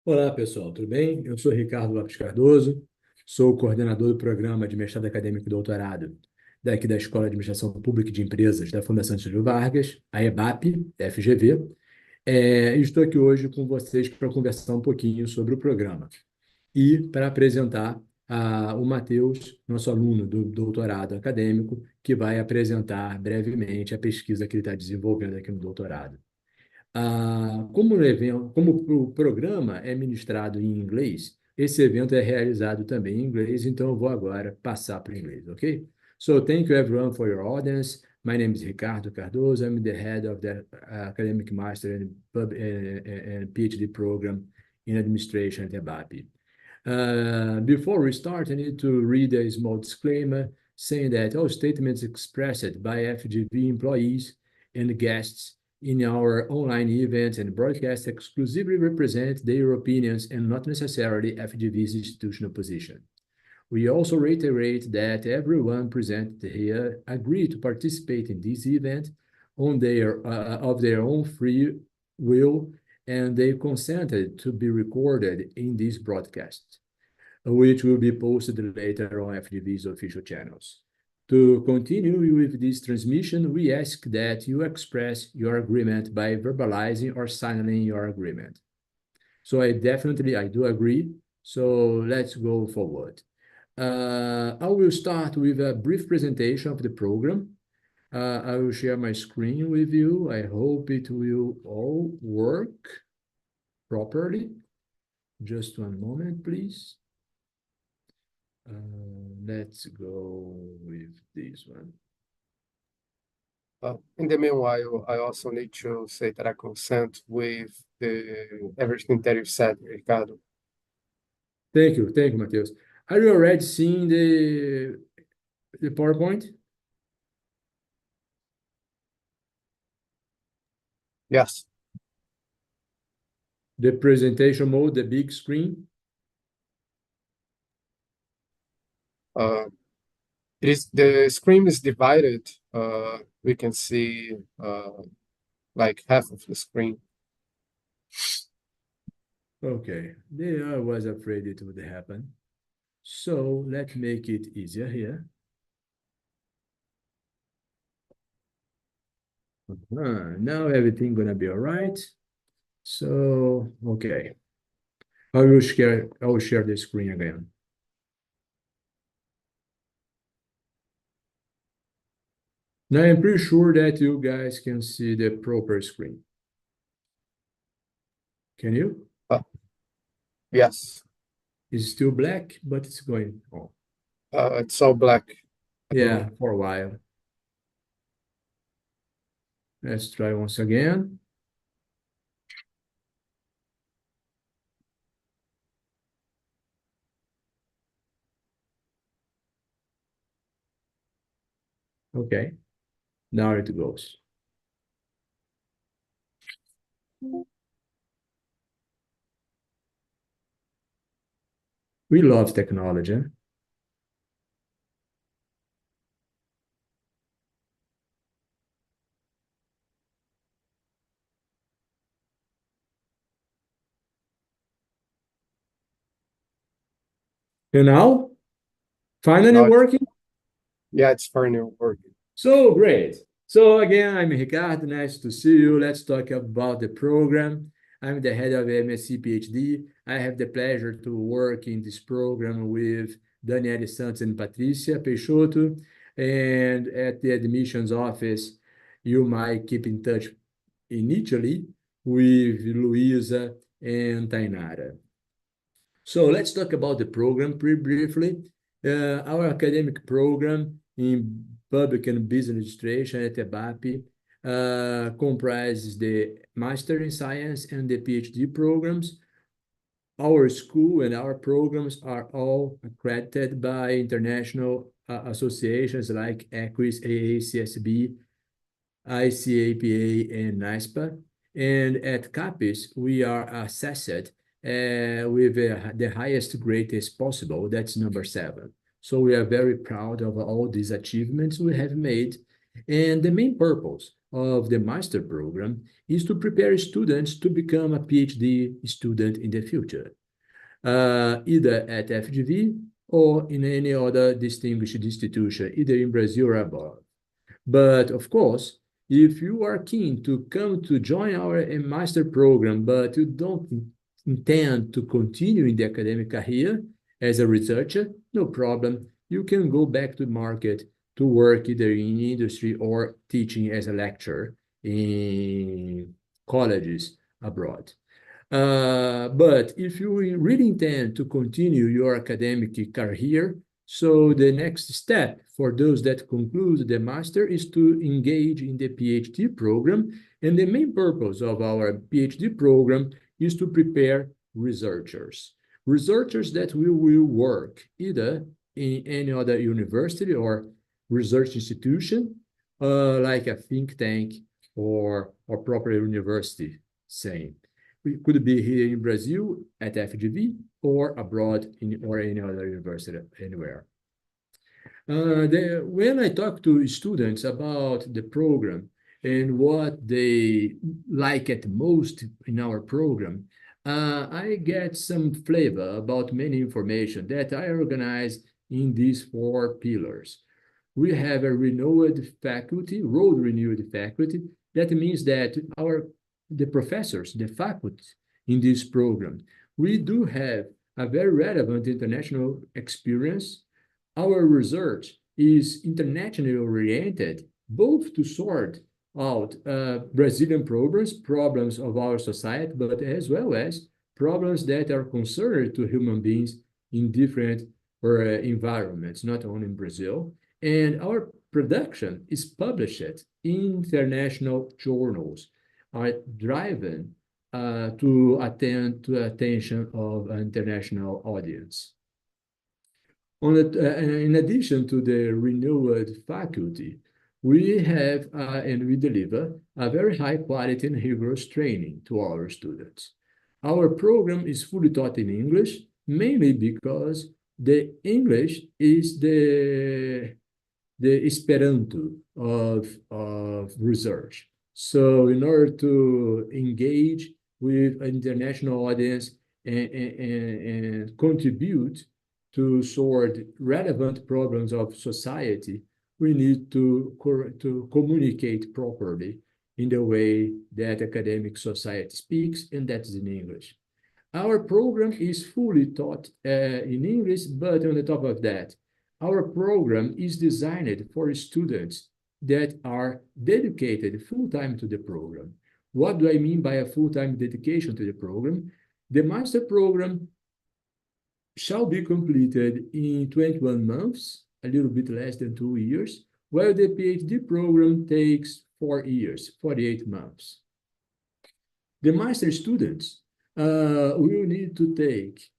Olá, pessoal, tudo bem? Eu sou Ricardo Lopes Cardoso, sou o coordenador do programa de mestrado acadêmico e doutorado daqui da Escola de Administração Pública e de Empresas da Fundação Getúlio Vargas, a EBAPE, FGV. Estou aqui hoje com vocês para conversar um pouquinho sobre o programa e para apresentar o Matheus, nosso aluno do doutorado acadêmico, que vai apresentar brevemente a pesquisa que ele está desenvolvendo aqui no doutorado. Como o programa é ministrado em inglês, esse evento é realizado também em inglês, então eu vou agora passar para o inglês, ok? So, thank you everyone for your audience. My name is Ricardo Cardoso. I'm the head of the academic master and PhD program in administration at EBAPE. Before we start, I need to read a small disclaimer saying that all statements expressed by FGV employees and guests in our online events and broadcasts exclusively represent their opinions and not necessarily FGV's institutional position. We also reiterate that everyone present here agreed to participate in this event of their own free will, and they consented to be recorded in this broadcast, which will be posted later on FGV's official channels. To continue with this transmission, we ask that you express your agreement by verbalizing or signing your agreement. So I do agree. So let's go forward. I will start with a brief presentation of the program. I will share my screen with you. I hope it will all work properly. Just one moment, please. Let's go with this one. In the meanwhile, I also need to say that I consent with everything that you said, Ricardo. Thank you, Matheus. Are you already seeing the PowerPoint? Yes. The presentation mode, the big screen? The screen is divided. We can see like half of the screen. Okay, I was afraid it would happen. So let's make it easier here. Now everything gonna be all right. So, okay. I will share the screen again. Now I'm pretty sure that you guys can see the proper screen. Can you? Yes. It's still black, but it's going on. It's all black. Yeah, for a while. Let's try once again. Okay, now it goes. We love technology. And now, finally working? Yeah, it's finally working. So great. So again, I'm Ricardo, nice to see you. Let's talk about the program. I'm the head of MSC PHD. I have the pleasure to work in this program with Daniele Santos and Patricia Peixoto. And at the admissions office, you might keep in touch initially with Luisa and Tainara. So let's talk about the program pretty briefly. Our academic program in Public and Business Administration at EBAPE comprises the Master in Science and the PhD programs. Our school and our programs are all accredited by international associations like EQUIS, AACSB, ICAPA, and NISPA. And at CAPES, we are assessed with the highest grade as possible. That's number 7. So we are very proud of all these achievements we have made. And the main purpose of the master program is to prepare students to become a PhD student in the future, either at FGV or in any other distinguished institution, either in Brazil or abroad. But of course, if you are keen to come to join our master program, but you don't intend to continue in the academic career as a researcher, no problem. You can go back to the market to work either in industry or teaching as a lecturer in colleges abroad. But if you really intend to continue your academic career, so the next step for those that conclude the master is to engage in the PhD program. And the main purpose of our PhD program is to prepare researchers. Researchers that will work either in any other university or research institution, like a think tank or proper university, same. It could be here in Brazil at FGV or abroad or any other university anywhere. When I talk to students about the program and what they like at most in our program, I get some flavor about many information that I organize in these 4 pillars. We have a renewed faculty, renewed faculty. That means that the professors, the faculty in this program, we do have a very relevant international experience. Our research is internationally oriented, both to sort out Brazilian problems of our society, but as well as problems that are concerned to human beings in different environments, not only in Brazil. And our production is published in international journals, are driven to attend to attention of an international audience. In addition to the renewed faculty, we have and we deliver a very high quality and rigorous training to our students. Our program is fully taught in English, mainly because the English is the Esperanto of research. So in order to engage with an international audience and contribute to sort relevant problems of society, we need to communicate properly in the way that academic society speaks, and that is in English. Our program is fully taught in English, but on the top of that, our program is designed for students that are dedicated full-time to the program. What do I mean by a full-time dedication to the program? The master program shall be completed in 21 months, a little bit less than 2 years, while the PhD program takes 4 years, 48 months. The master students will need to take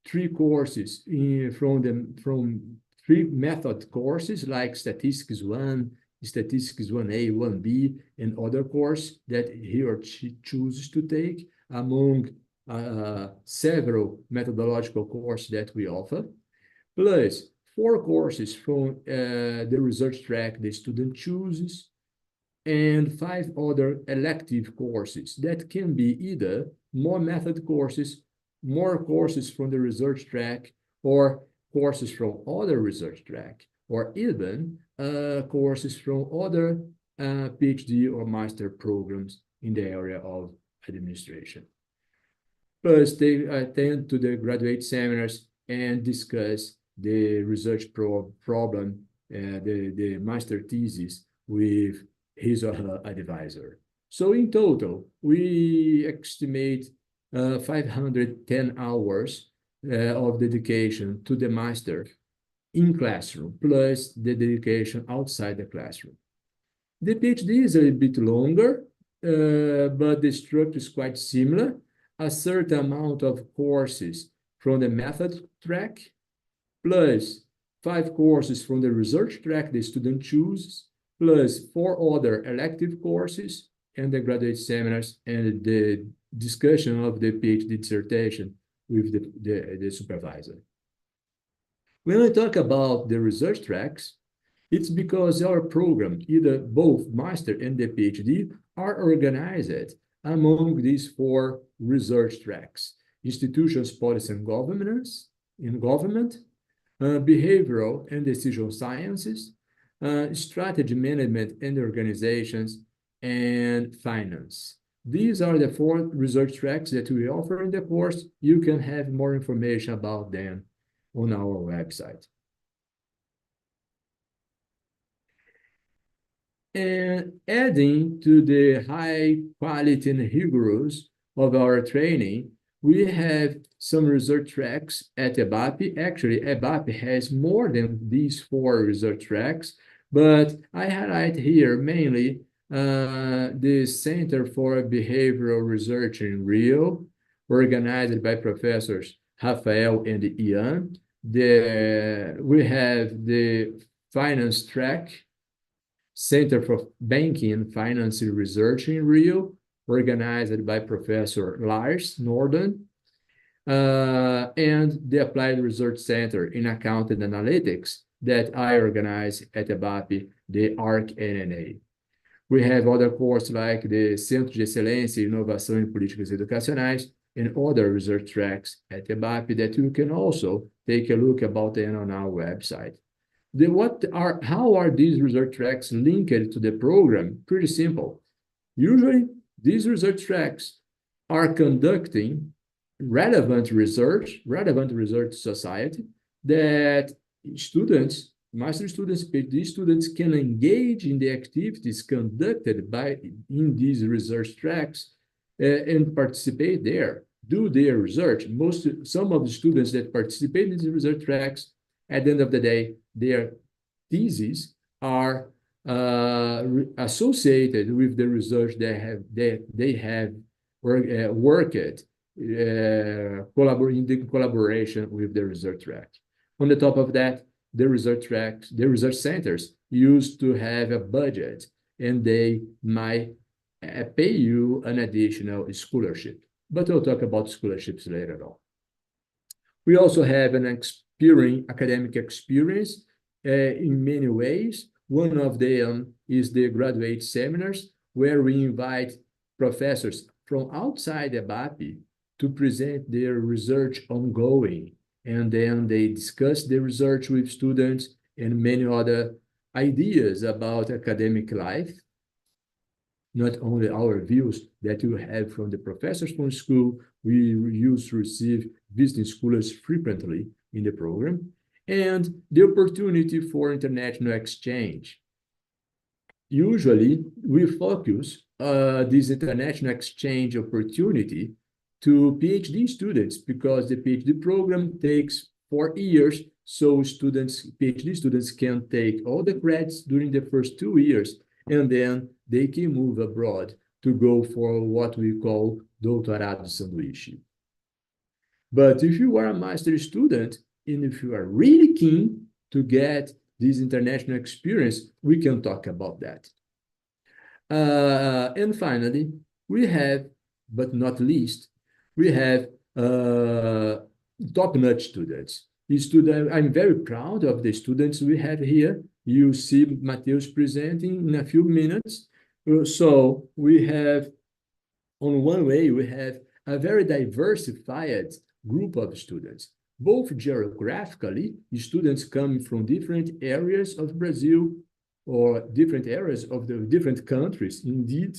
3 courses from 3 method courses like Statistics 1, Statistics 1A, 1B, and other courses that he or she chooses to take among several methodological courses that we offer, plus 4 courses from the research track the student chooses, and 5 other elective courses that can be either more method courses, more courses from the research track, or courses from other research track, or even courses from other PhD or master programs in the area of administration. Plus, they attend to the graduate seminars and discuss the research problem, the master thesis with his or her advisor. So in total, we estimate 510 hours of dedication to the master in classroom, plus the dedication outside the classroom. The PhD is a bit longer, but the structure is quite similar. A certain amount of courses from the method track, plus 5 courses from the research track the student chooses, plus 4 other elective courses, and the graduate seminars, and the discussion of the PhD dissertation with the supervisor. When I talk about the research tracks, It's because our program, either both master and the PhD, are organized among these four research tracks: institutions, policy, and governance, in government, behavioral and decision sciences, strategy management and organizations, and finance. These are the four research tracks that we offer in the course. You can have more information about them on our website. And adding to the high quality and rigorous of our training, we have some research tracks at EBAPE. Actually, EBAPE has more than these four research tracks, but I highlight here mainly the Center for Behavioral Research in Rio, organized by Professors Rafael and Ian. We have the Finance Track, Center for Banking and Finance Research in Rio, organized by Professor Lars Norden, and the Applied Research Center in Accounting Analytics that I organize at EBAPE, the ARC-NNA. We have other courses like the Centro de Excelência e Inovação em Políticas Educacionais and other research tracks at EBAPE that you can also take a look about them on our website. How are these research tracks linked to the program? Pretty simple. Usually, these research tracks are conducting relevant research society that students, master students, PhD students can engage in the activities conducted in these research tracks and participate there, do their research. Some of the students that participate in these research tracks, at the end of the day, their theses are associated with the research they have worked in collaboration with the research track. On the top of that, the research centers used to have a budget, and they might pay you an additional scholarship. But we'll talk about scholarships later on. We also have an academic experience in many ways. One of them is the graduate seminars, where we invite professors from outside EBAPE to present their research ongoing, and then they discuss the research with students and many other ideas about academic life. Not only our views that you have from the professors from school, we used to receive visiting scholars frequently in the program, and the opportunity for international exchange. Usually, we focus this international exchange opportunity to PhD students because the PhD program takes 4 years, so PhD students can take all the credits during the first 2 years, and then they can move abroad to go for what we call doutorado sanduíche. But if you are a master student, and if you are really keen to get this international experience, we can talk about that. And finally, we have, but not least, we have top-notch students. I'm very proud of the students we have here. You see Matheus presenting in a few minutes. So we have, on one way, we have a very diversified group of students, both geographically, students coming from different areas of Brazil or different areas of the different countries, indeed,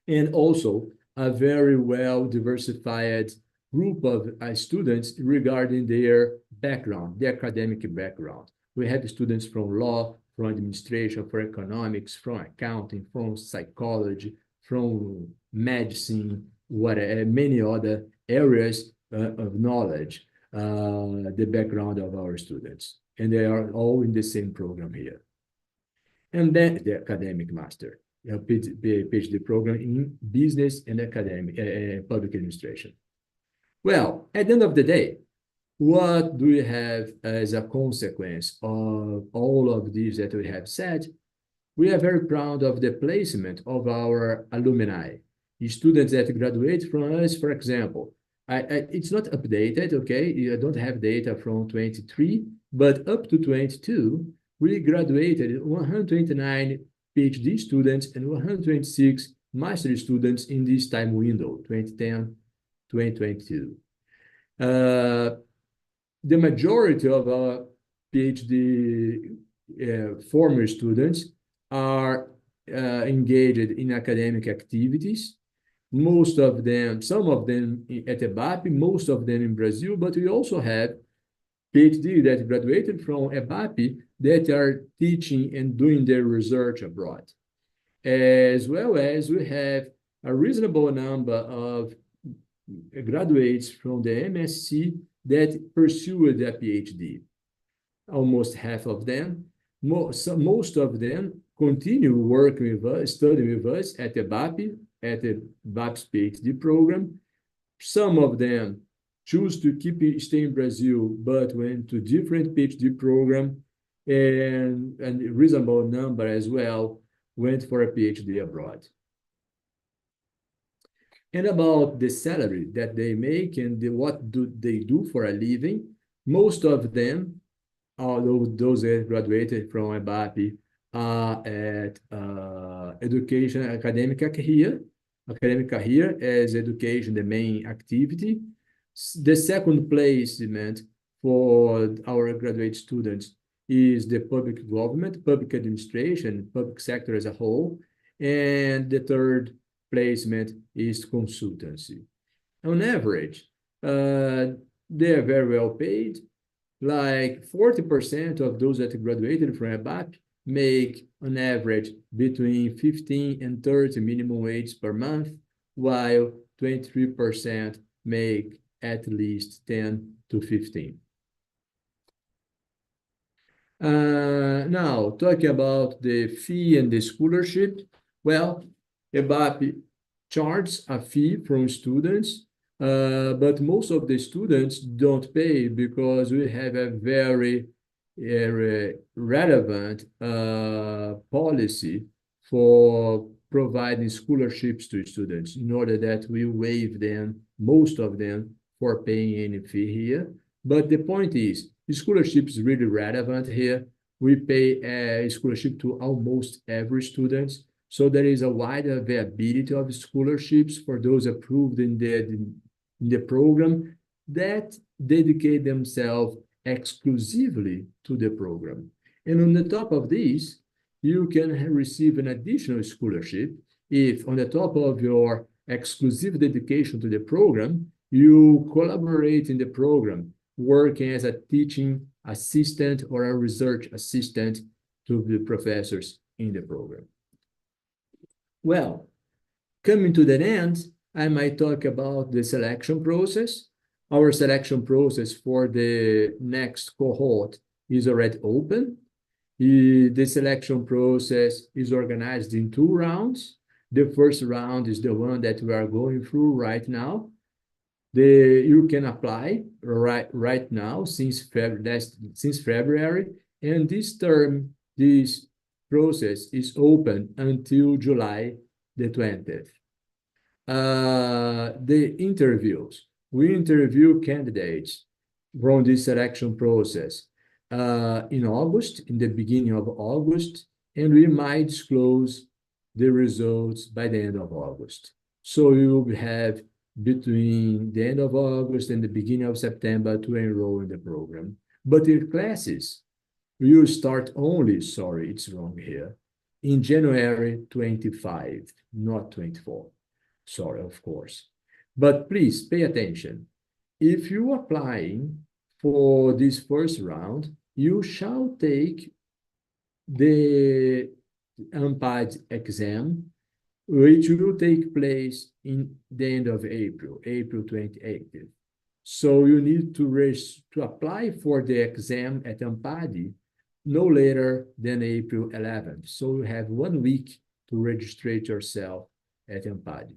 and also a very well diversified group of students regarding their background, their academic background. We have students from law, from administration, from economics, from accounting, from psychology, from medicine, many other areas of knowledge, the background of our students. And they are all in the same program here. And then the academic master, PhD program in business and academic, public administration. Well, at the end of the day, what do we have as a consequence of all of these that we have said? We are very proud of the placement of our alumni. Students that graduate from us, for example, it's not updated, okay? I don't have data from 23, but up to 22, we graduated 129 PhD students and 126 master students in this time window, 2010, 2022. The majority of our PhD former students are engaged in academic activities. Most of them, some of them at EBAPE, most of them in Brazil, but we also have PhD that graduated from EBAPE that are teaching and doing their research abroad, as well as we have a reasonable number of graduates from the MSc that pursued a PhD. Almost half of them. Most of them continue working with us, studying with us at EBAPE, at the EBAPE's PhD program. Some of them choose to stay in Brazil, but went to different PhD program, and a reasonable number as well went for a PhD abroad. And about the salary that they make and what do they do for a living, most of them, although those that graduated from EBAPE, are at academic career as education, the main activity. The second placement for our graduate students is the public government, public administration, public sector as a whole. And the third placement is consultancy. On average, they are very well paid. Like 40% of those that graduated from EBAPE make on average between 15 and 30 minimum wage per month, while 23% make at least 10 to 15. Now, talking about the fee and the scholarship, well, EBAPE charges a fee from students, but most of the students don't pay because we have a very relevant policy for providing scholarships to students in order that we waive them, most of them, for paying any fee here. But the point is, the scholarship is really relevant here. We pay a scholarship to almost every student. So there is a wide availability of scholarships for those approved in the program that dedicate themselves exclusively to the program. And on the top of this, you can receive an additional scholarship if on the top of your exclusive dedication to the program, you collaborate in the program, working as a teaching assistant or a research assistant to the professors in the program. Well, coming to the end, I might talk about the selection process. Our selection process for the next cohort is already open. The selection process is organized in 2 rounds. The first round is the one that we are going through right now. You can apply right now since February, and this term, this process is open until July the 20th. The interviews. We interview candidates from this selection process in August, in the beginning of August, and we might disclose the results by the end of August. So you will have between the end of August and the beginning of September to enroll in the program. But the classes will start only, sorry, it's wrong here, in January 25, not 24. Sorry, of course. But please pay attention. If you are applying for this first round, you shall take the UNPAD exam, which will take place in the end of April 28th. So you need to apply for the exam at UNPAD no later than April 11th. So you have 1 week to register yourself at UNPAD.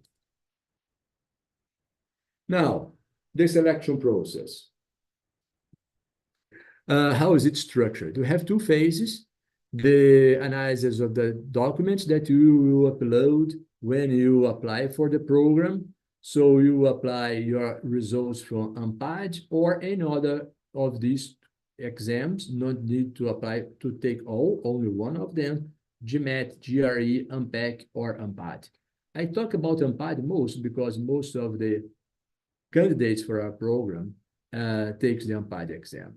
Now, the selection process. How is it structured? We have 2 phases. The analysis of the documents that you will upload when you apply for the program. So you apply your results from AMPAD or any other of these exams. Not need to apply to take all, only one of them, GMAT, GRE, AMPEC, or AMPAD. I talk about AMPAD most because most of the candidates for our program takes the AMPAD exam.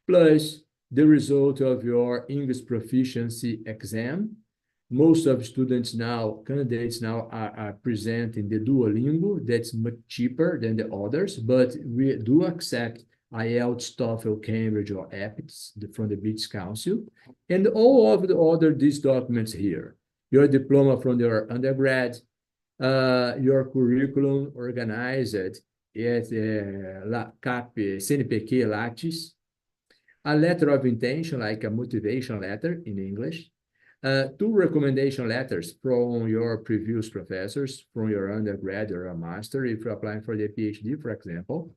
Plus the result of your English proficiency exam. Most of students now, candidates now are presenting the Duolingo. That's much cheaper than the others, but we do accept IELTS, TOEFL, Cambridge, or EPITS from the British Council. And all of the other these documents here, your diploma from your undergrad, your curriculum organized at CNPq Lattes, a letter of intention, like a motivation letter in English, 2 recommendation letters from your previous professors, from your undergrad or a master, if you're applying for the PhD, for example.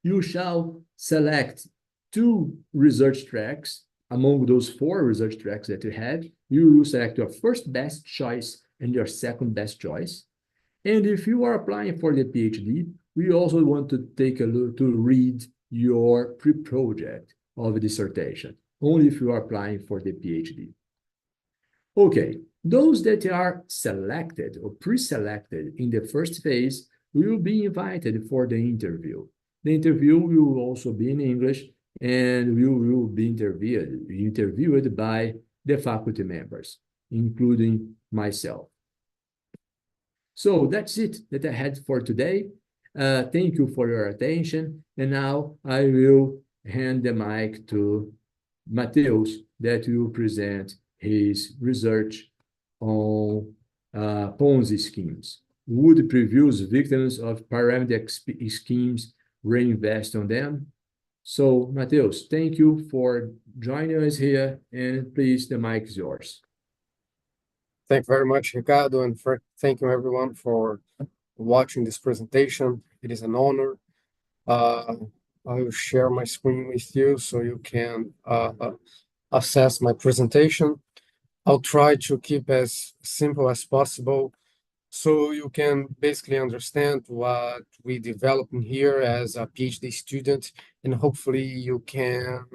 You shall select 2 research tracks. Among those 4 research tracks that you have, you will select your first best choice and your second best choice. And if you are applying for the PhD, we also want to take a look to read your pre-project of dissertation, only if you are applying for the PhD. Okay, those that are selected or pre-selected in the first phase will be invited for the interview. The interview will also be in English, and we will be interviewed by the faculty members, including myself. So that's it that I had for today. Thank you for your attention. And now I will hand the mic to Matheus, that will present his research on Ponzi schemes. Would previous victims of pyramid schemes reinvest on them? So, Matheus, thank you for joining us here, and please, the mic is yours. Thank you very much, Ricardo, and thank you everyone for watching this presentation. It is an honor. I will share my screen with you so you can assess my presentation. I'll try to keep as simple as possible so you can basically understand what we develop in here as a PhD student, and hopefully you can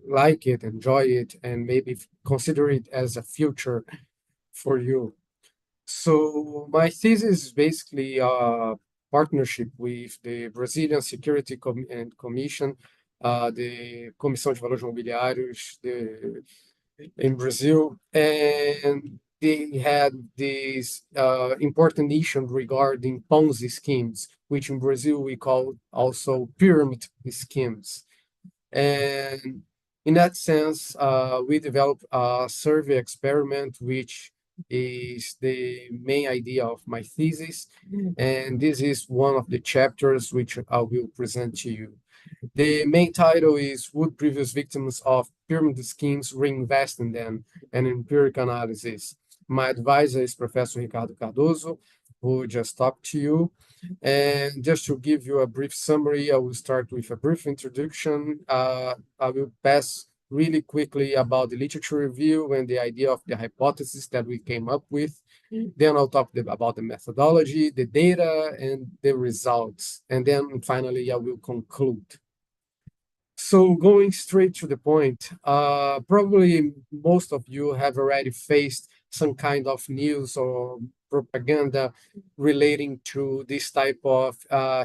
like it, enjoy it, and maybe consider it as a future for you. So my thesis is basically a partnership with the Brazilian Securities and Commission, the Comissão de Valores Mobiliários in Brazil, and they had this important issue regarding Ponzi schemes, which in Brazil we call also pyramid schemes. And in that sense, we developed a survey experiment, which is the main idea of my thesis. And this is one of the chapters which I will present to you. The main title is Would Previous Victims of Pyramid Schemes Reinvest in Them? An Empirical Analysis. My advisor is Professor Ricardo Cardoso, who just talked to you. And just to give you a brief summary, I will start with a brief introduction. I will pass really quickly about the literature review and the idea of the hypothesis that we came up with. Then I'll talk about the methodology, the data, and the results. And then finally, I will conclude. So going straight to the point, probably most of you have already faced some kind of news or propaganda relating to this type of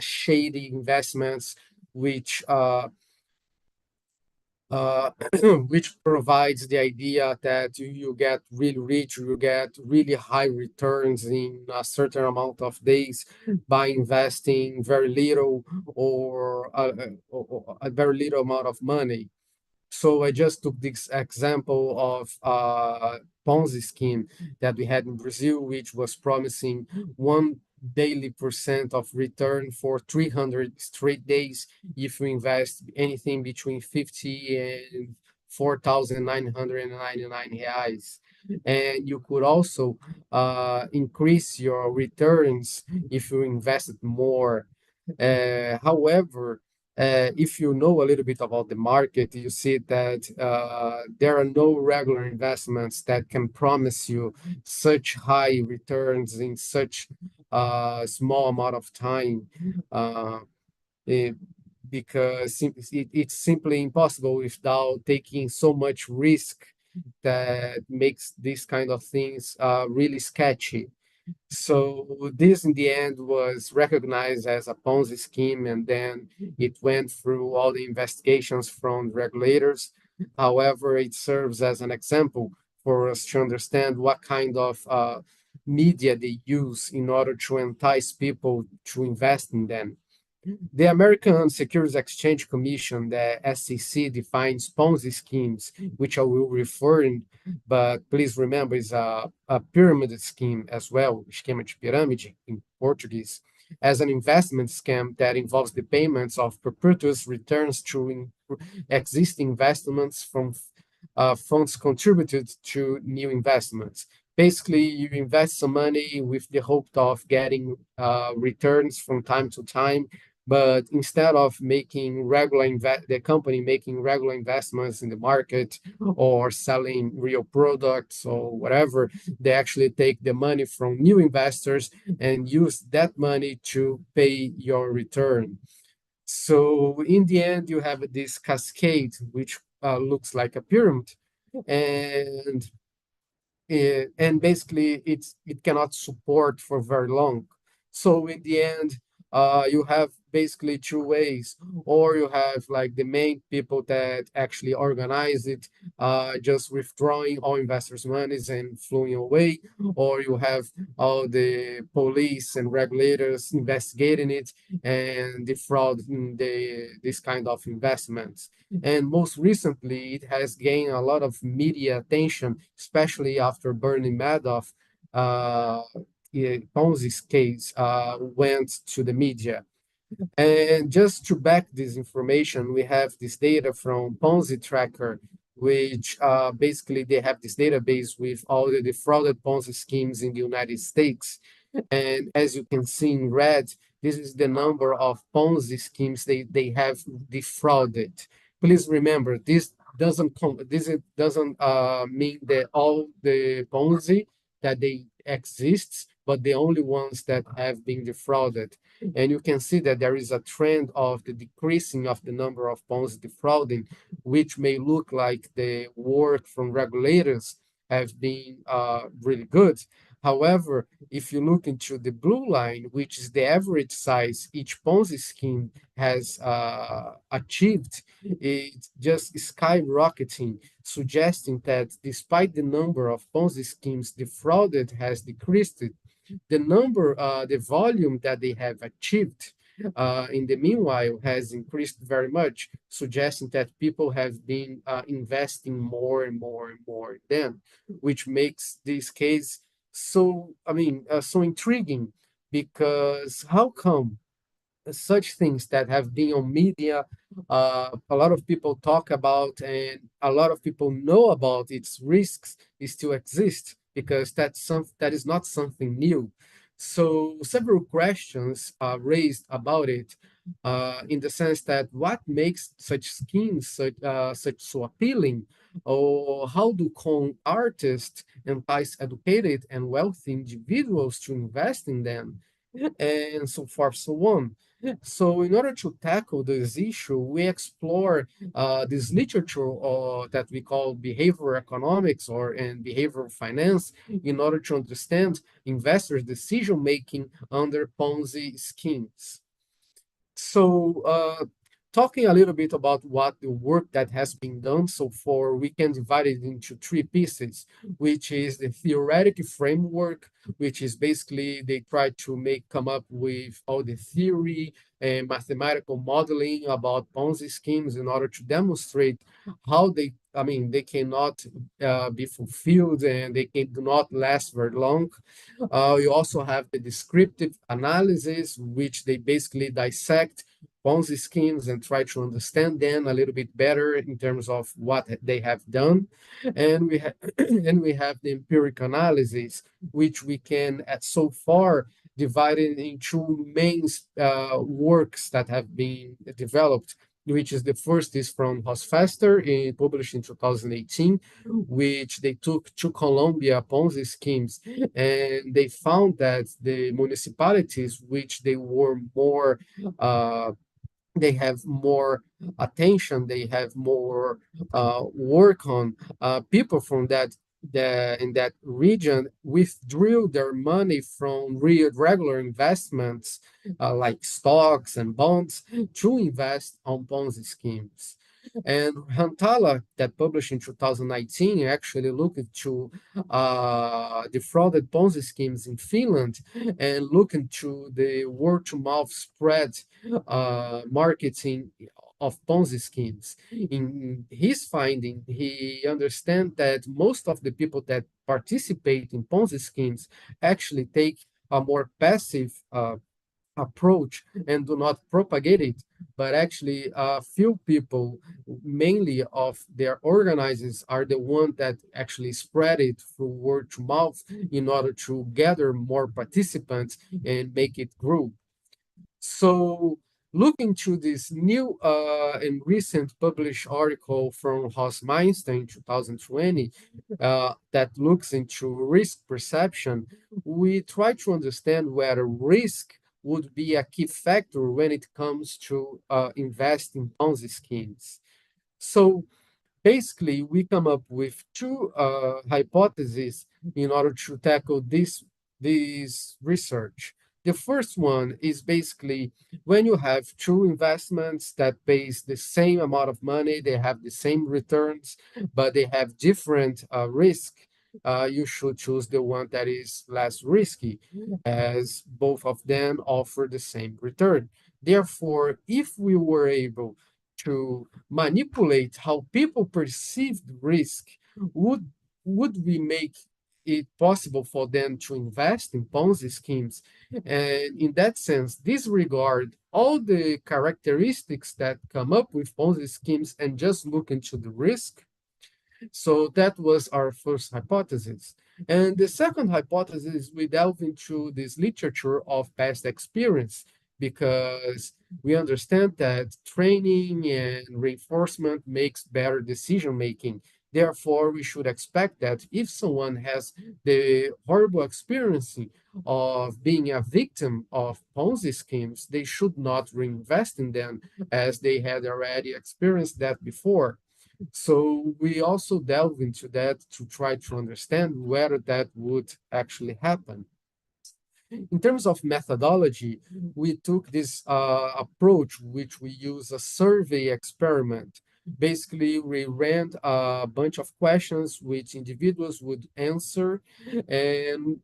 shady investments, which which provides the idea that you get really rich, you get really high returns in a certain amount of days by investing very little or a very little amount of money. So I just took this example of Ponzi scheme that we had in Brazil, which was promising 1 daily % of return for 300 straight days if you invest anything between 50 and 4,999 reais. And you could also increase your returns if you invested more. However, if you know a little bit about the market, you see that there are no regular investments that can promise you such high returns in such small amount of time, because it's simply impossible without taking so much risk that makes these kind of things really sketchy. So this, in the end, was recognized as a Ponzi scheme, and then it went through all the investigations from regulators. However, it serves as an example for us to understand what kind of media they use in order to entice people to invest in them. The American Securities Exchange Commission, the SEC, defines Ponzi schemes, which I will refer in, but please remember is a pyramid scheme as well, esquema de pirâmide in Portuguese, as an investment scam that involves the payments of perpetuous returns to existing investments from funds contributed to new investments. Basically, you invest some money with the hope of getting returns from time to time, but instead of making the company making regular investments in the market or selling real products or whatever, they actually take the money from new investors and use that money to pay your return. So in the end, you have this cascade, which looks like a pyramid, and basically it cannot support for very long. So in the end, you have basically two ways, or you have like the main people that actually organize it, just withdrawing all investors' monies and flowing away, or you have all the police and regulators investigating it and defrauding this kind of investments. And most recently, it has gained a lot of media attention, especially after Bernie Madoff, Ponzi's case, went to the media. And just to back this information, we have this data from Ponzi Tracker, which basically they have this database with all the defrauded Ponzi schemes in the United States. And as you can see in red, this is the number of Ponzi schemes they have defrauded. Please remember, this doesn't mean that all the Ponzi that they exists, but the only ones that have been defrauded. And you can see that there is a trend of the decreasing of the number of Ponzi defrauding, which may look like the work from regulators have been really good. However, if you look into the blue line, which is the average size each Ponzi scheme has achieved, it's just skyrocketing, suggesting that despite the number of Ponzi schemes defrauded has decreased, the volume that they have achieved in the meanwhile has increased very much, suggesting that people have been investing more and more and more in them, which makes this case so intriguing, because how come such things that have been on media, a lot of people talk about and a lot of people know about its risks, still exist, because that is not something new. So several questions are raised about it, in the sense that what makes such schemes such so appealing, or how do con artists entice educated and wealthy individuals to invest in them, and so forth, so on. So in order to tackle this issue, we explore this literature that we call behavioral economics and behavioral finance, in order to understand investors' decision making under Ponzi schemes. So talking a little bit about what the work that has been done so far, we can divide it into three pieces, which is the theoretic framework, which is basically they try to come up with all the theory and mathematical modeling about Ponzi schemes in order to demonstrate how they cannot be fulfilled, and do not last very long. You also have the descriptive analysis, which they basically dissect Ponzi schemes and try to understand them a little bit better in terms of what they have done. And we have and we have the empirical analysis, which we can so far divide it into main works that have been developed. which is the first is from Hosfester, published in 2018, which they took to Colombia Ponzi schemes, and they found that the municipalities which they were more they have more attention, they have more work on, people from in that region withdrew their money from regular investments like stocks and bonds to invest on Ponzi schemes. And Hantala, that published in 2019, actually looked to defrauded Ponzi schemes in Finland and looked into the word-to-mouth spread marketing of Ponzi schemes. In his finding, he understands that most of the people that participate in Ponzi schemes actually take a more passive approach and do not propagate it, but actually a few people, mainly of their organizers, are the ones that actually spread it through word to mouth in order to gather more participants and make it grow. So looking to this new and recent published article from Haas Meinstein in 2020 that looks into risk perception, we try to understand whether risk would be a key factor when it comes to invest in Ponzi schemes. So basically, we come up with two hypotheses in order to tackle this research. The first one is basically when you have two investments that pays the same amount of money, they have the same returns, but they have different risk. You should choose the one that is less risky, as both of them offer the same return. Therefore, if we were able to manipulate how people perceive risk, would we make it possible for them to invest in Ponzi schemes? And in that sense, disregard all the characteristics that come up with Ponzi schemes and just look into the risk. So that was our first hypothesis. And the second hypothesis, we delve into this literature of past experience because we understand that training and reinforcement makes better decision making. Therefore, we should expect that if someone has the horrible experience of being a victim of Ponzi schemes, they should not reinvest in them as they had already experienced that before. So we also delve into that to try to understand whether that would actually happen. In terms of methodology, we took this approach, which we use a survey experiment. Basically, we ran a bunch of questions which individuals would answer, and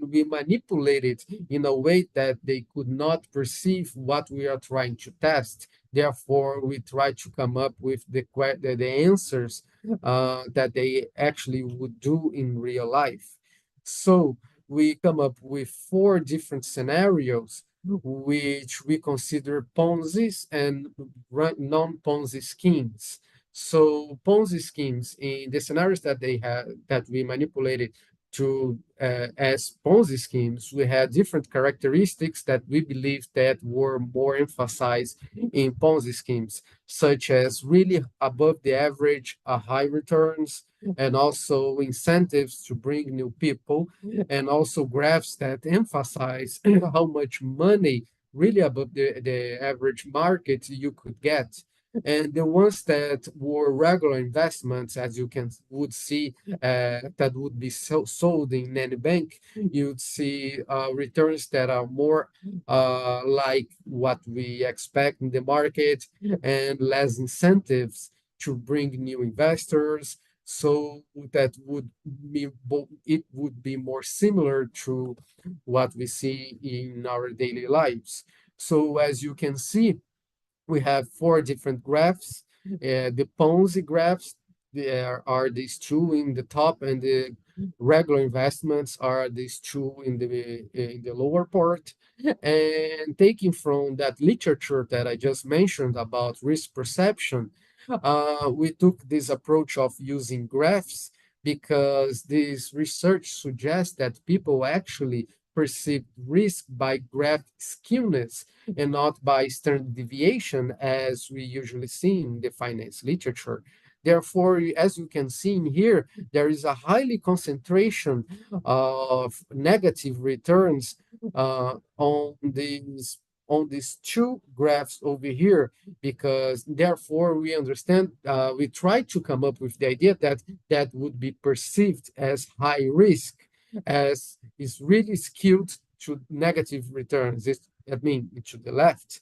we manipulated in a way that they could not perceive what we are trying to test. Therefore, we try to come up with the answers that they actually would do in real life. So we come up with 4 different scenarios which we consider Ponzi's and non-Ponzi schemes. So Ponzi schemes in the scenarios that they had that we manipulated to as Ponzi schemes, we had different characteristics that we believe that were more emphasized in Ponzi schemes, such as really above the average high returns, and also incentives to bring new people, and also graphs that emphasize how much money really above the average market you could get. And the ones that were regular investments, as you would see, that would be sold in any bank, you'd see returns that are more like what we expect in the market and less incentives to bring new investors. So that would be it would be more similar to what we see in our daily lives. So as you can see, we have 4 different graphs. The Ponzi graphs, there are these 2 in the top, and the regular investments are these 2 in the lower part. And taking from that literature that I just mentioned about risk perception, we took this approach of using graphs because this research suggests that people actually perceived risk by graph skewness and not by standard deviation, as we usually see in the finance literature. Therefore, as you can see in here, there is a highly concentration of negative returns on these two graphs over here, because therefore we understand, we try to come up with the idea that that would be perceived as high risk, as is really skewed to negative returns. I mean, to the left.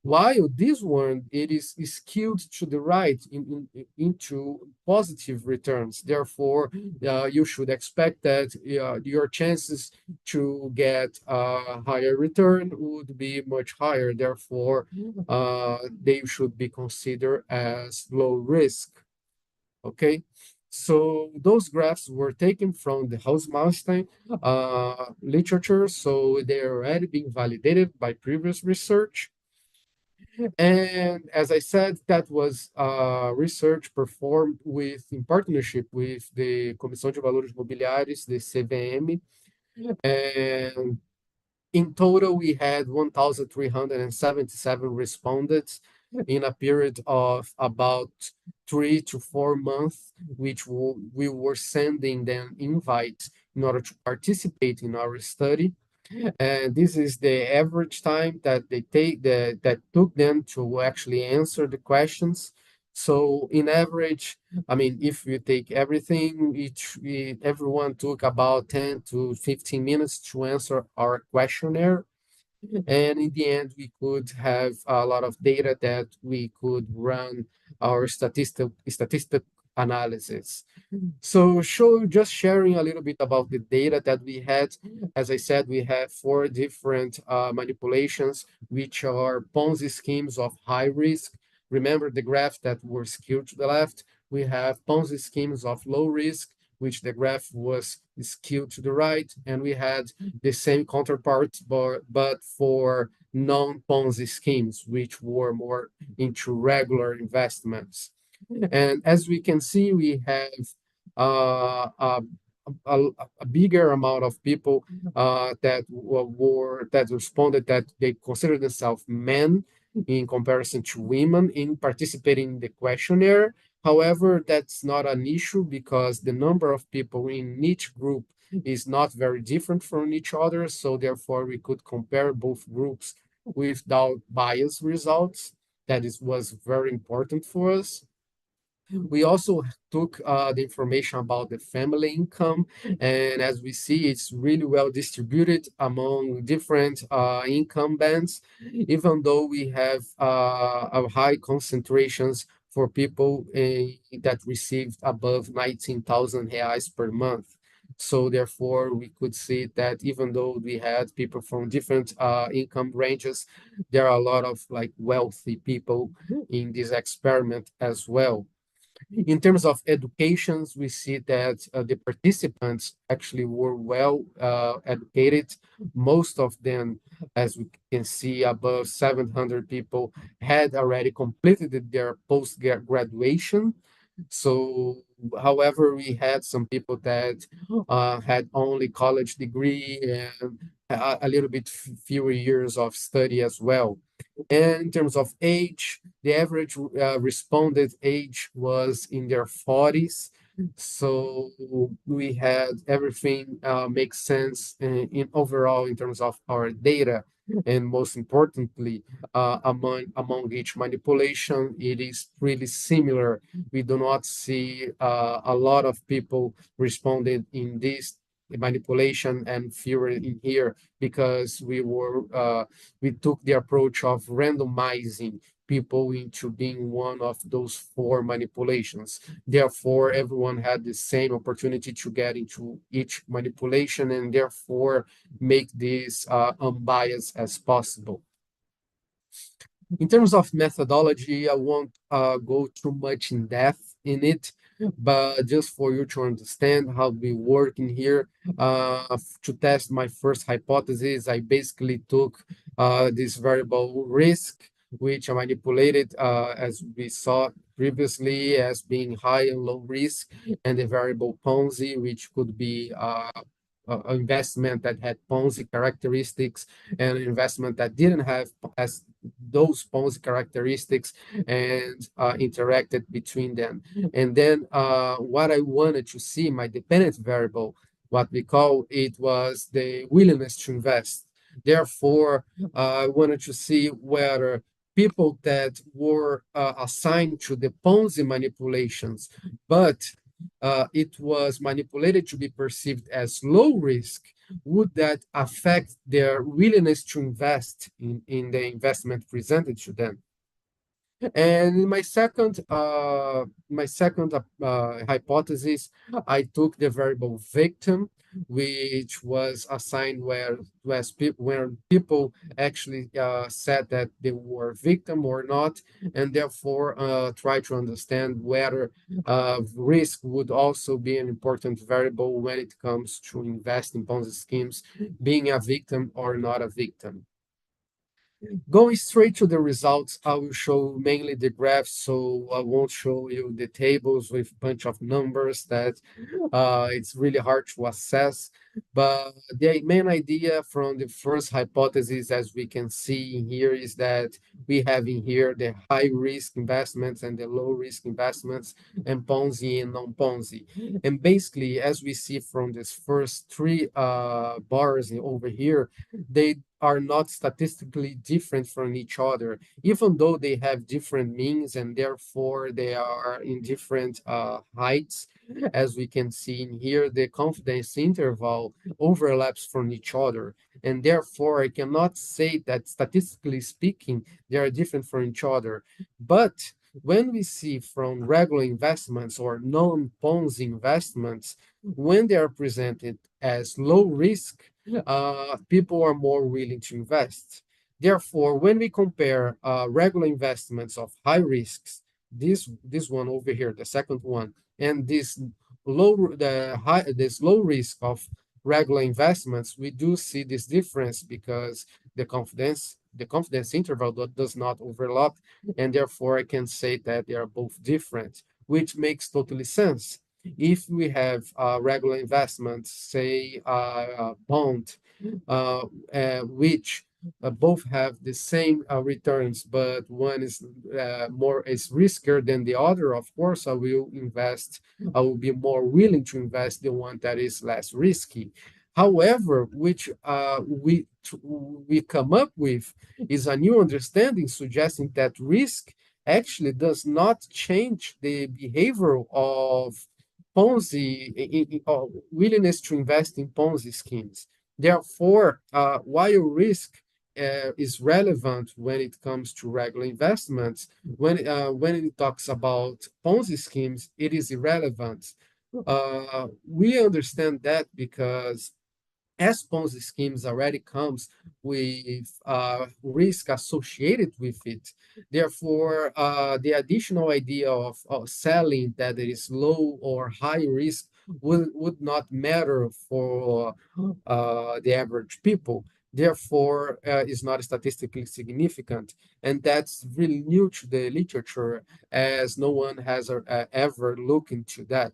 While this one, it is skewed to the right into positive returns. Therefore, you should expect that your chances to get a higher return would be much higher. Therefore, they should be considered as low risk. Okay. So those graphs were taken from the Hausmeister literature, so they're already being validated by previous research. And as I said, that was research performed in partnership with the Comissão de Valores Mobiliários, the CVM. And in total, we had 1,377 respondents in a period of about 3 to 4 months, which we were sending them invites in order to participate in our study. And this is the average time that that took them to actually answer the questions. So in average, I mean, if you take everything, everyone took about 10 to 15 minutes to answer our questionnaire. And in the end, we could have a lot of data that we could run our statistic analysis. So just sharing a little bit about the data that we had. As I said, we have 4 different manipulations, which are Ponzi schemes of high risk. Remember the graph that were skewed to the left. We have Ponzi schemes of low risk, which the graph was skewed to the right. And we had the same counterpart, but for non-Ponzi schemes, which were more into regular investments. And as we can see, we have a bigger amount of people that responded that they consider themselves men in comparison to women in participating in the questionnaire. However, that's not an issue because the number of people in each group is not very different from each other. So therefore, we could compare both groups without bias results. That was very important for us. We also took the information about the family income, and as we see, it's really well distributed among different income bands, even though we have a high concentrations for people that received above 19,000 reais per month. So therefore, we could see that even though we had people from different income ranges, there are a lot of like wealthy people in this experiment as well. In terms of educations, we see that the participants actually were well educated. Most of them, as we can see, above 700 people had already completed their post-graduation. So, however, we had some people that had only college degree and a little bit fewer years of study as well. And in terms of age, the average responded age was in their 40s. So we had everything make sense in overall in terms of our data. And most importantly, among each manipulation, it is really similar. We do not see a lot of people responded in this manipulation and fewer in here because we took the approach of randomizing people into being one of those 4 manipulations. Therefore, everyone had the same opportunity to get into each manipulation and therefore make this unbiased as possible. In terms of methodology, I won't go too much in depth in it, but just for you to understand how we work in here, to test my first hypothesis, I basically took this variable risk, which I manipulated, as we saw previously, as being high and low risk, and the variable Ponzi, which could be investment that had Ponzi characteristics and an investment that didn't have as those Ponzi characteristics and interacted between them. And then what I wanted to see, my dependent variable, what we call it, was the willingness to invest. Therefore, I wanted to see whether people that were assigned to the Ponzi manipulations, but it was manipulated to be perceived as low risk, would that affect their willingness to invest in the investment presented to them? And my second hypothesis, I took the variable victim, which was assigned where people actually said that they were victim or not, and therefore try to understand whether risk would also be an important variable when it comes to invest in Ponzi schemes, being a victim or not a victim. Going straight to the results, I will show mainly the graphs, so I won't show you the tables with a bunch of numbers that it's really hard to assess. But the main idea from the first hypothesis, as we can see here, is that we have in here the high risk investments and the low risk investments, and Ponzi and non-Ponzi. And basically, as we see from these first three bars over here, they are not statistically different from each other, even though they have different means and therefore they are in different heights. As we can see in here, the confidence interval overlaps from each other. And therefore, I cannot say that statistically speaking, they are different from each other. But when we see from regular investments or non-Ponzi investments, when they are presented as low risk, people are more willing to invest. Therefore, when we compare regular investments of high risks, this one over here, the second one, and this low risk of regular investments, we do see this difference because the confidence interval does not overlap, and therefore I can say that they are both different, which makes totally sense. If we have regular investments, say a bond, which both have the same returns, but one is riskier than the other, of course, I will be more willing to invest the one that is less risky. However, which we come up with is a new understanding suggesting that risk actually does not change the behavior of Ponzi, willingness to invest in Ponzi schemes. Therefore, while risk is relevant when it comes to regular investments, when it talks about Ponzi schemes, it is irrelevant. We understand that because as Ponzi schemes already comes with risk associated with it. Therefore, the additional idea of selling that there is low or high risk would not matter for the average people. Therefore, is not statistically significant. And that's really new to the literature, as no one has ever looked into that.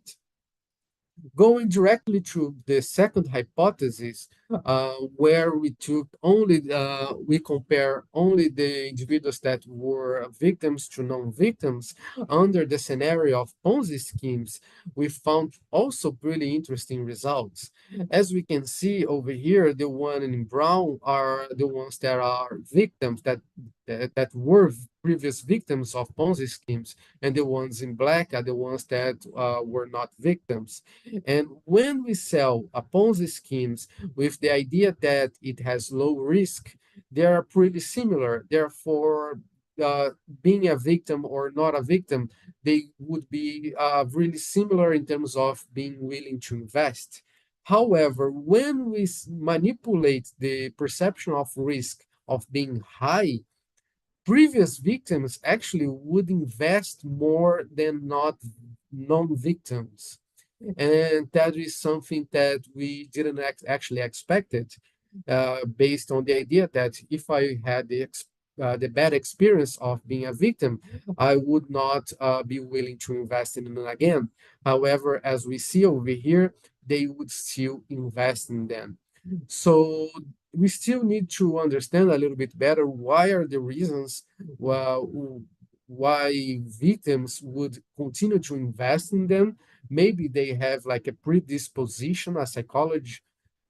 Going directly to the second hypothesis, where we compare only the individuals that were victims to non-victims under the scenario of Ponzi schemes, we found also pretty interesting results. As we can see over here, the one in brown are the ones that are victims that were previous victims of Ponzi schemes, and the ones in black are the ones that were not victims. And when we sell a Ponzi schemes with the idea that it has low risk, they are pretty similar. Therefore, being a victim or not a victim, they would be really similar in terms of being willing to invest. However, when we manipulate the perception of risk of being high, previous victims actually would invest more than not non-victims. And that is something that we didn't actually expect it, based on the idea that if I had the bad experience of being a victim, I would not be willing to invest in it again. However, as we see over here, they would still invest in them. So we still need to understand a little bit better why are the reasons why victims would continue to invest in them. Maybe they have like a predisposition, a psychology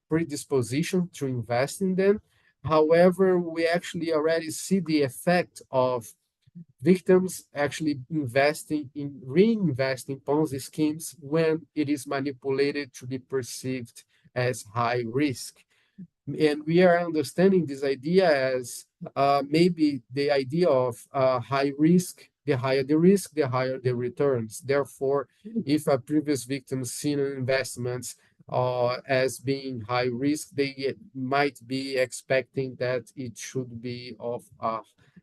predisposition to invest in them. However, we actually already see the effect of victims actually investing in reinvesting Ponzi schemes when it is manipulated to be perceived as high risk. And we are understanding this idea as maybe the idea of high risk. The higher the risk, the higher the returns. Therefore, if a previous victim seen investments as being high risk, they might be expecting that it should be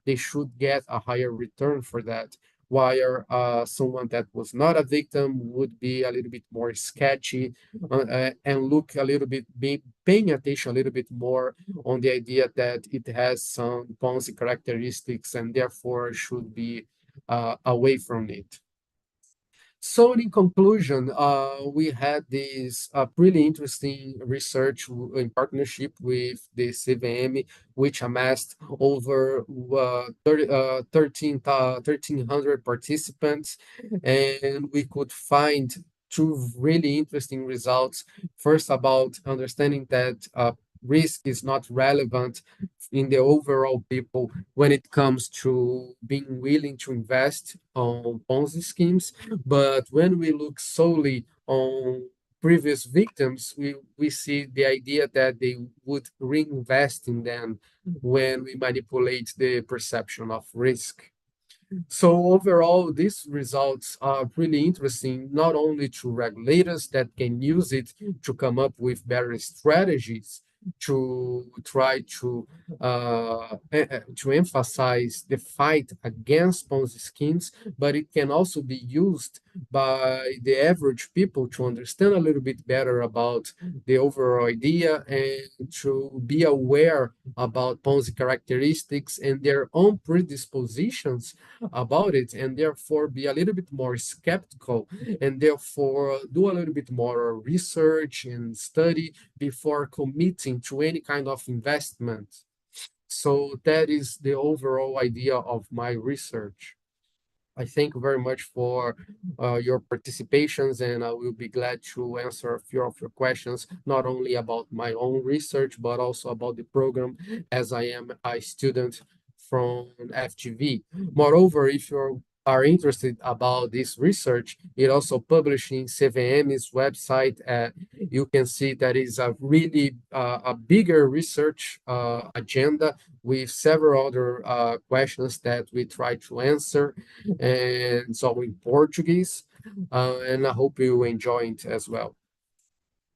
they should get a higher return for that. While someone that was not a victim would be a little bit more sketchy and look a little bit, be paying attention a little bit more on the idea that it has some Ponzi characteristics and therefore should be away from it. So in conclusion, we had this really interesting research in partnership with the CVM, which amassed over 1,300 participants, and we could find two really interesting results. First, about understanding that risk is not relevant in the overall people when it comes to being willing to invest on Ponzi schemes. But when we look solely on previous victims, we see the idea that they would reinvest in them when we manipulate the perception of risk. So overall, these results are really interesting, not only to regulators that can use it to come up with better strategies to try to emphasize the fight against Ponzi schemes, but it can also be used by the average people to understand a little bit better about the overall idea and to be aware about Ponzi characteristics and their own predispositions about it, and therefore be a little bit more skeptical and therefore do a little bit more research and study before committing to any kind of investment. So that is the overall idea of my research. I thank you very much for your participations, and I will be glad to answer a few of your questions, not only about my own research, but also about the program, as I am a student from FGV. Moreover, if you are interested about this research, it also published in CVM's website. You can see that is a really a bigger research agenda with several other questions that we try to answer, and it's all in Portuguese. And I hope you enjoy it as well.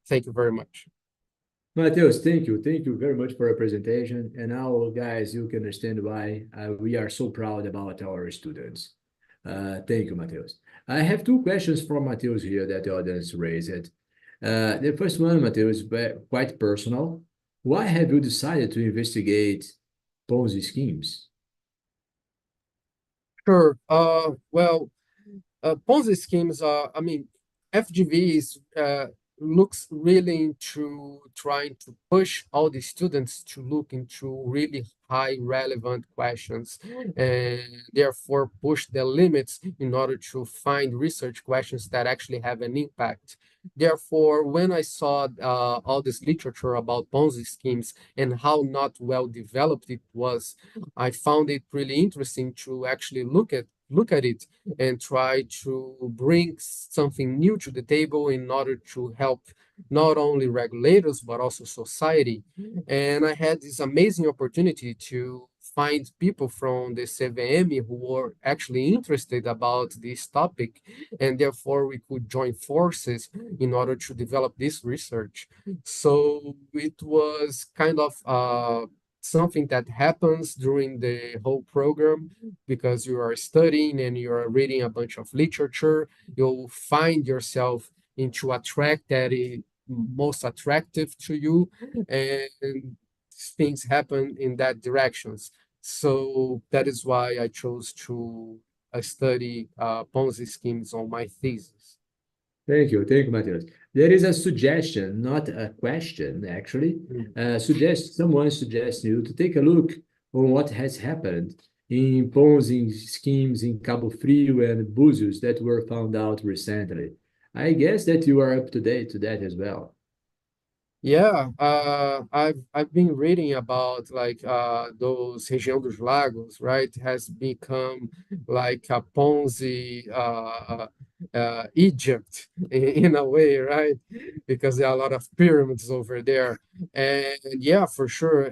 Thank you very much. Matheus, thank you. Thank you very much for your presentation. And now, guys, you can understand why we are so proud about our students. Thank you, Matheus. I have two questions from Matheus here that the audience raised. The first one, Matheus, is quite personal. Why have you decided to investigate Ponzi schemes? Sure. Well, Ponzi schemes are, I mean, FGV is looks really into trying to push all the students to look into really high relevant questions and therefore push the limits in order to find research questions that actually have an impact. Therefore, when I saw all this literature about Ponzi schemes and how not well developed it was, I found it really interesting to actually look at it and try to bring something new to the table in order to help not only regulators but also society. And I had this amazing opportunity to find people from the CVM who were actually interested about this topic, and therefore we could join forces in order to develop this research. So it was kind of something that happens during the whole program because you are studying and you are reading a bunch of literature. You'll find yourself into a track that is most attractive to you, and things happen in that directions. So that is why I chose to study Ponzi schemes on my thesis. Thank you, Matheus. There is a suggestion, not a question, actually. Someone suggests you to take a look on what has happened in Ponzi schemes in Cabo Frio and Búzios that were found out recently. I guess that you are up to date to that as well. Yeah, I've been reading about like those Região dos Lagos, right? Has become like a Ponzi Egypt in a way, right? Because there are a lot of pyramids over there. And yeah, for sure.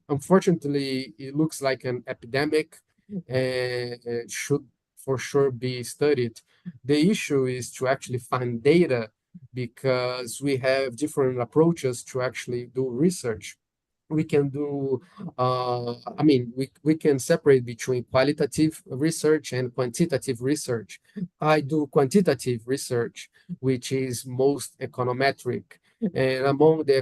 Unfortunately, it looks like an epidemic and it should for sure be studied. The issue is to actually find data because we have different approaches to actually do research. We can do, we can separate between qualitative research and quantitative research. I do quantitative research, which is most econometric. And among the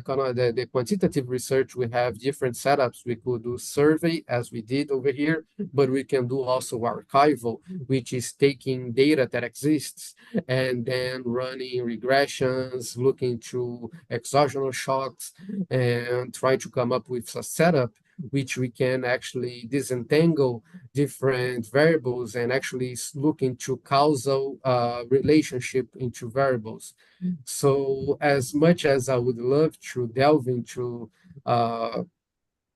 quantitative research, we have different setups. We could do survey, as we did over here, but we can do also archival, which is taking data that exists and then running regressions, looking through exogenous shocks, and try to come up with a setup which we can actually disentangle different variables and actually look into causal relationship into variables. So as much as I would love to delve into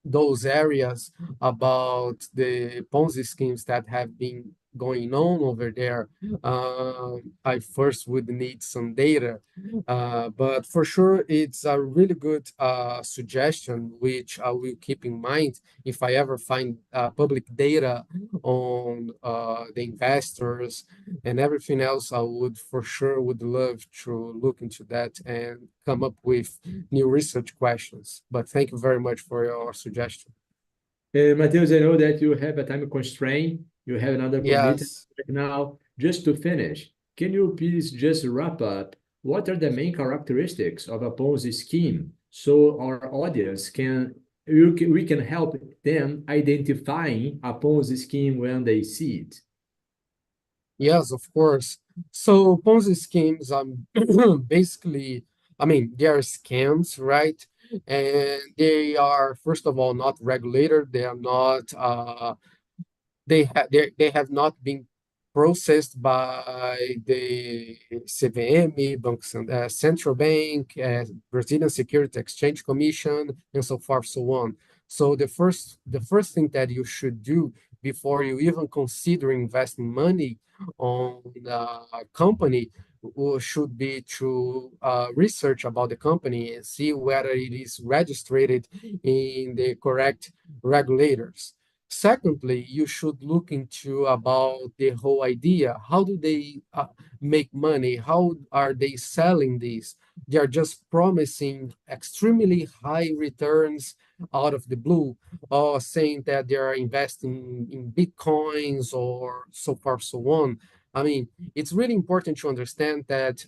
those areas about the Ponzi schemes that have been going on over there, I first would need some data. But for sure, it's a really good suggestion, which I will keep in mind if I ever find public data on the investors and everything else. I would for sure would love to look into that and come up with new research questions. But thank you very much for your suggestion. Matheus, I know that you have a time constraint. You have another commitment Yes. right now. Just to finish, can you please just wrap up what are the main characteristics of a Ponzi scheme so our audience we can help them identifying a Ponzi scheme when they see it? Yes, of course. So Ponzi schemes basically, they are scams, right? And they are, first of all, not regulated. They are not they have not been processed by the CVM, Central Bank, Brazilian Securities Exchange Commission, and so forth, so on. So the first thing that you should do before you even consider investing money on a company should be to research about the company and see whether it is registered in the correct regulators. Secondly, you should look into about the whole idea. How do they make money? How are they selling these? They are just promising extremely high returns out of the blue, or saying that they are investing in bitcoins or so forth, so on. It's really important to understand that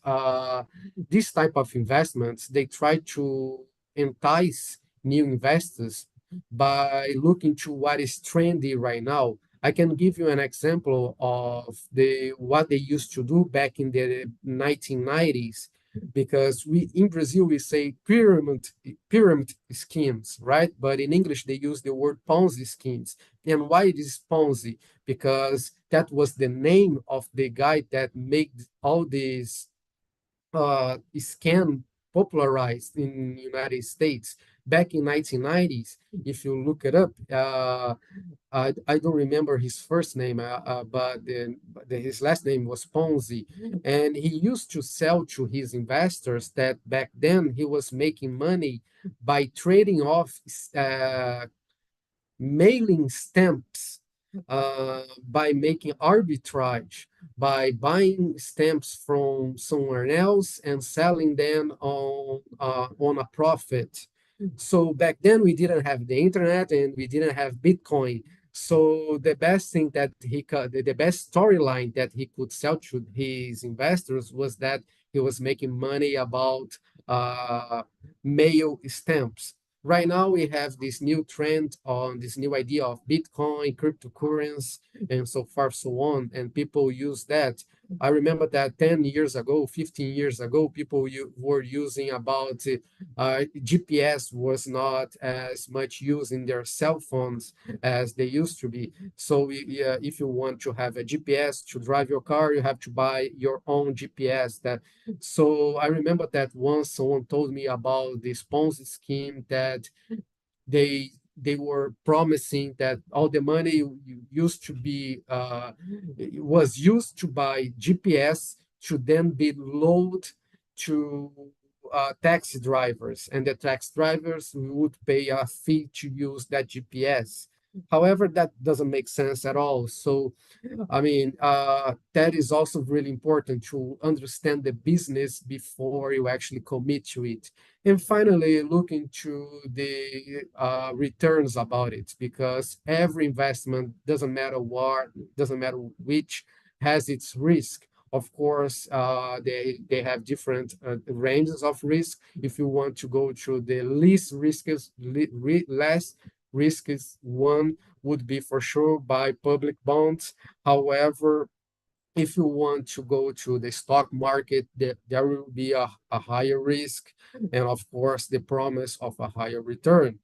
this type of investments, they try to entice new investors by looking to what is trendy right now. I can give you an example of what they used to do back in the 1990s, because we in Brazil we say pyramid schemes, right? But in English they use the word Ponzi schemes. And why it is Ponzi? Because that was the name of the guy that made all these scam popularized in United States back in 1990s. If you look it up, I don't remember his first name, but his last name was Ponzi, and he used to sell to his investors that back then he was making money by trading off mailing stamps, by making arbitrage, by buying stamps from somewhere else and selling them on a profit. So back then we didn't have the internet and we didn't have Bitcoin. So the best thing that the best storyline that he could sell to his investors was that he was making money about mail stamps. Right now, we have this new trend on this new idea of Bitcoin, cryptocurrency, and so forth, so on. And people use that I remember that 10 years ago, 15 years ago, people were using about GPS was not as much used in their cell phones as they used to be. So if you want to have a GPS to drive your car, you have to buy your own GPS. So I remember that once someone told me about this Ponzi scheme that they were promising that all the money used to be was used to buy GPS to then be loaded to taxi drivers, and the taxi drivers would pay a fee to use that GPS. However, that doesn't make sense at all. So I mean, that is also really important to understand the business before you actually commit to it. And finally, look into the returns about it, because every investment, doesn't matter what, doesn't matter which, has its risk. Of course, they have different ranges of risk. If you want to go to the least risk, less risk is one would be for sure buy public bonds. However, if you want to go to the stock market, there will be a higher risk and, of course, the promise of a higher return.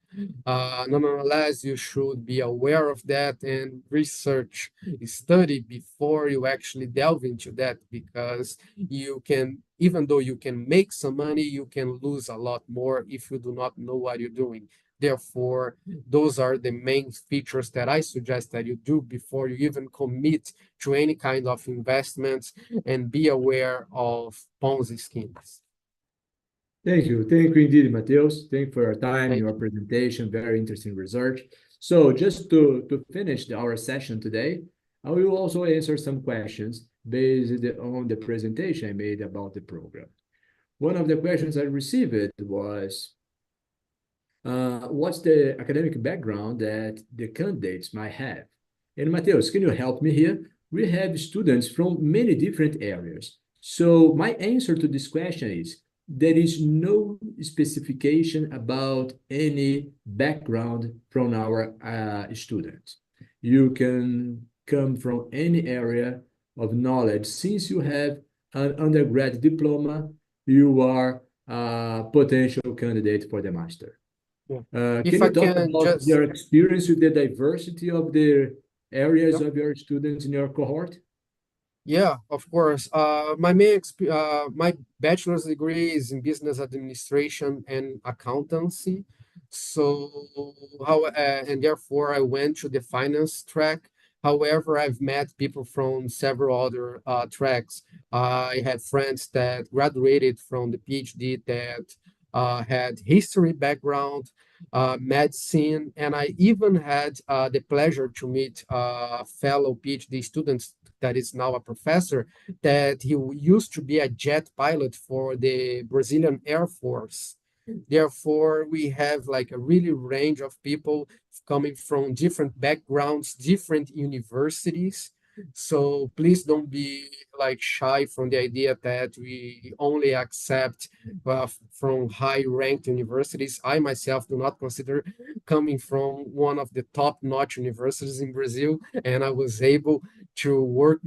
Nonetheless, you should be aware of that and research, study before you actually delve into that, because you can, even though you can make some money, you can lose a lot more if you do not know what you're doing. Therefore, those are the main features that I suggest that you do before you even commit to any kind of investments, and be aware of Ponzi schemes. Thank you. Thank you indeed, Matheus. Thank you for your time, Thank your presentation, very interesting research. So just to finish our session today, I will also answer some questions based on the presentation I made about the program. One of the questions I received was, what's the academic background that the candidates might have? And Matheus, can you help me here? We have students from many different areas. So my answer to this question is, there is no specification about any background from our students. You can come from any area of knowledge. Since you have an undergrad diploma, you are a potential candidate for the master. Can If you I talk can about just, your experience with the diversity of the areas yep. of your students in your cohort? Yeah, of course. My bachelor's degree is in business administration and accountancy. So and therefore I went to the finance track. However, I've met people from several other tracks. I had friends that graduated from the PhD that had history background, medicine, and I even had the pleasure to meet fellow PhD students that is now a professor, that he used to be a jet pilot for the Brazilian Air Force. Therefore, we have like a really range of people coming from different backgrounds, different universities. So please don't be like shy from the idea that we only accept from high-ranked universities. I myself do not consider coming from one of the top-notch universities in Brazil, and I was able to work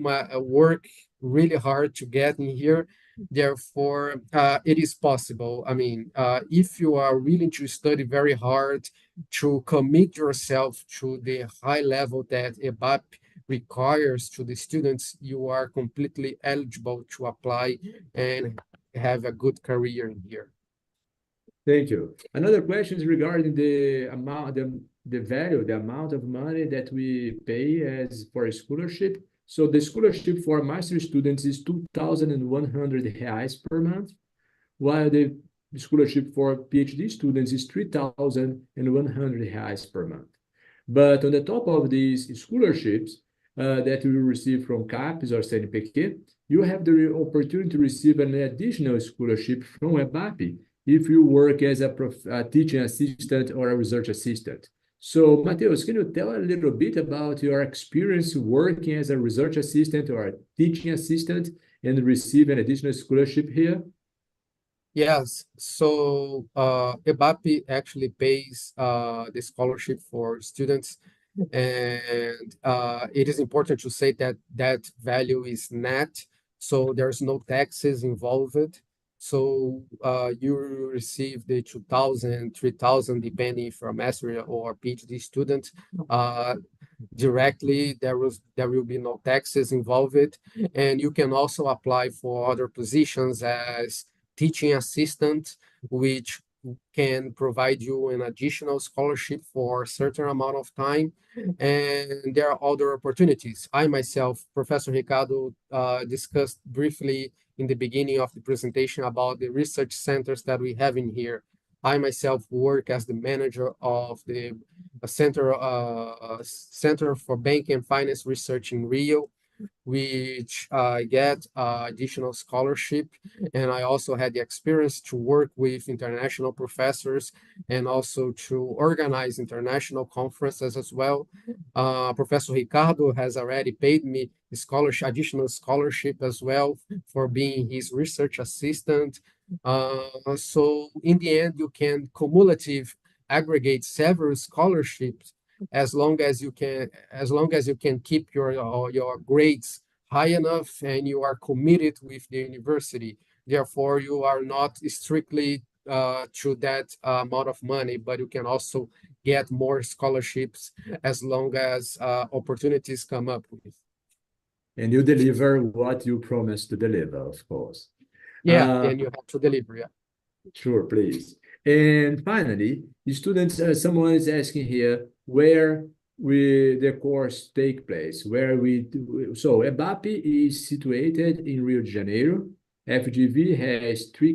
really hard to get in here. Therefore, it is possible. I mean, if you are willing to study very hard, to commit yourself to the high level that EBAPE requires to the students, you are completely eligible to apply and have a good career in here. Thank you. Another question is regarding the amount, the value, the amount of money that we pay as for a scholarship. So the scholarship for master students is 2,100 reais per month, while the scholarship for PhD students is 3,100 reais per month. But on the top of these scholarships that you will receive from CAPES or CNPq, you have the opportunity to receive an additional scholarship from EBAPE if you work as a teaching assistant or a research assistant. So, Matheus, can you tell a little bit about your experience working as a research assistant or a teaching assistant and receive an additional scholarship here? Yes, so EBAPE actually pays the scholarship for students, and it is important to say that that value is net. so there's no taxes involved. So you receive the 2,000, 3,000, depending if you're a master or PhD student. Directly, there will be no taxes involved, and you can also apply for other positions as teaching assistant, which can provide you an additional scholarship for a certain amount of time, and there are other opportunities. I myself, Professor Ricardo, discussed briefly in the beginning of the presentation about the research centers that we have in here. I myself work as the manager of the Center for Bank and Finance Research in Rio, which get additional scholarship. And I also had the experience to work with international professors and also to organize international conferences as well. Professor Ricardo has already paid me scholarship, additional scholarship as well for being his research assistant. So in the end, you can cumulative aggregate several scholarships as long as you can keep your grades high enough and you are committed with the university. Therefore, you are not strictly to that amount of money, but you can also get more scholarships as long as opportunities come up with. And you deliver what you promised to deliver, of course. Yeah, and you have to deliver, yeah. Sure, please. And finally, the students, someone is asking here where the course take place, so EBAPE is situated in Rio de Janeiro. FGV has three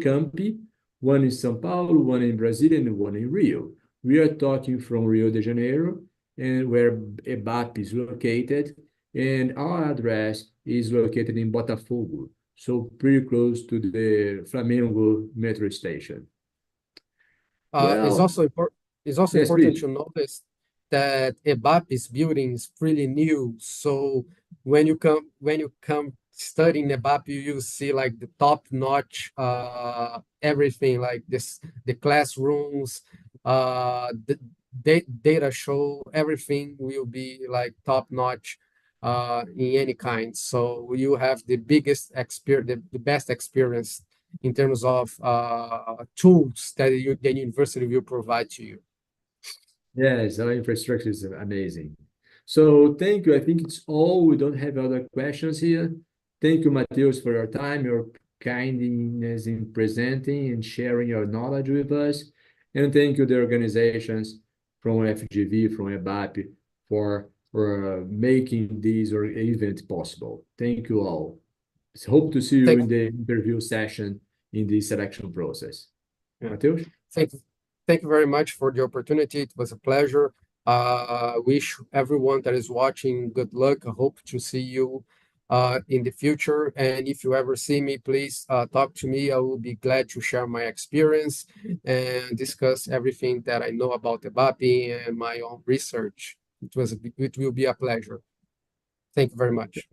campi, one in São Paulo, one in Brazil, and one in Rio. We are talking from Rio de Janeiro, and where EBAPE is located, and our address is located in Botafogo, so pretty close to the Flamengo metro station. It's also important please. to notice that EBAPE's building is pretty new. So when you come studying EBAPE, you see like the top-notch everything, like the classrooms, the data show, everything will be like top-notch in any kind. So you have the biggest experience, the best experience in terms of tools that the university will provide to you. Yes, our infrastructure is amazing. So thank you. I think it's all. We don't have other questions here. Thank you, Matheus, for your time, your kindness in presenting and sharing your knowledge with us. And thank you, the organizations from FGV, from EBAPE, for making this event possible. Thank you all. Hope to see you in the interview session in the selection process. Yeah. Matheus? Thank you very much for the opportunity. It was a pleasure. Wish everyone that is watching good luck. I hope to see you in the future. And if you ever see me, please talk to me. I will be glad to share my experience and discuss everything that I know about EBAPE and my own research. It will be a pleasure. Thank you very much.